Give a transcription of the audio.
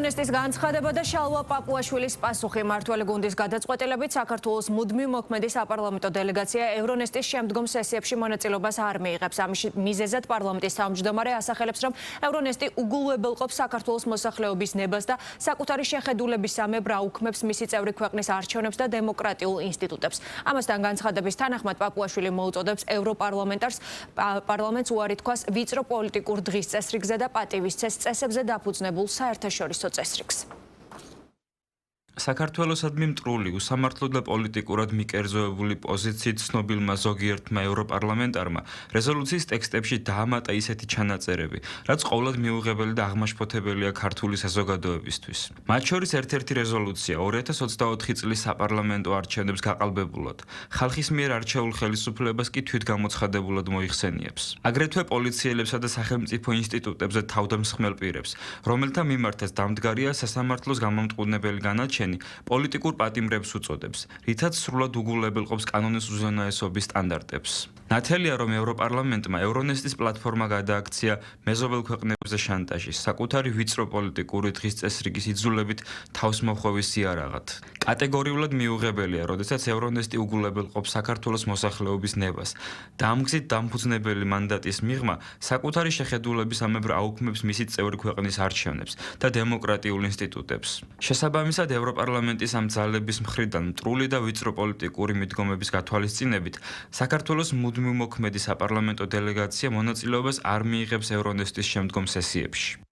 ევრონესტის განცხადება და შალვა პაპუაშვილის პასუხი. მმართველი გუნდის გადაწყვეტილებით საქართველოს მუდმივ მოქმედი საპარლამენტო დელეგაცია ევრონესტის შემდგომ სესიებში მონაწილეობას არ მიიღებს. ამის მიზეზად პარლამენტის თავმჯდომარე ასახელებს, რომ ევრონესტი უგულებელყოფს საქართველოს მოსახლეობის ნებას და საკუთარი შეხედულებისამებრ აუქმებს მისი წევრი ქვეყნის არჩევნებს და დემოკრატიულ ინსტიტუტებს. ამასთან განცხადების თანახმად პაპუაშვილი მოუწოდებს ევროპარლამენტარს პარლამენტს უარი თქვას ვიწრო პოლიტიკურ დღის წესრიგზე და პატივისცეს წესებზე დაფუძნებულ საერთაშორისო წესრიგს. საქართველოსადმი მტრული, უსამართლო და პოლიტიკურად მიკერძოებული პოზიციით ცნობილმა ზოგიერთმა ევროპარლამენტარმა რეზოლუციის ტექსტებში დაამატა ისეთი ჩანაწერები, რაც ყოვლად მიუღებელი და აღმაშფოთებელია ქართული საზოგადოებისთვის. მათ შორის ერთ-ერთი რეზოლუცია 2024 წლის საპარლამენტო არჩევნებს გაყალბებულად, ხალხის მიერ არჩეულ ხელისუფლებას კი თვითგამოცხადებულად მოიხსენიებს. აგრეთვე პოლიციელებსა და სახელმწიფო ინსტიტუტებზე თავდამსხმელ პირებს, რომელთა მიმართაც დამდგარია სასამართლოს გამომტყუნებელი განაჩენი, პოლიტიკურ პატიმრებს უწოდებს, რითაც სრულად უგულებელყოფს კანონის უზენაესობის სტანდარტებს. ნათელია, რომ ევროპარლამენტმა ევრონესტის პლატფორმა გადააქცია მეზობელ ქვეყნებზე შანტაჟის, საკუთარი ვიწრო პოლიტიკური დღის წესრიგის იძულებით თავსმოხვევის იარაღად. კატეგორიულად მიუღებელია, როდესაც ევრონესტი უგულებელყოფს საქართველოს მოსახლეობის ნებას და ამ გზით დამფუძნებელი მანდატის მიღმა საკუთარი შეხედულებისამებრ აუქმებს მისი წევრი ქვეყნის არჩევნებს და დემოკრატიულ ინსტიტუტებს. შესაბამისად, ევროპარლამენტის ამ ძალების მხრიდან მტრული და ვიწრო პოლიტიკური მიდგომების გათვალისწინებით საქართველოს მუდმივ მოქმედი საპარლამენტო დელეგაცია მონაწილეობას არ მიიღებს ევრონესტის შემდგომ სესიებში.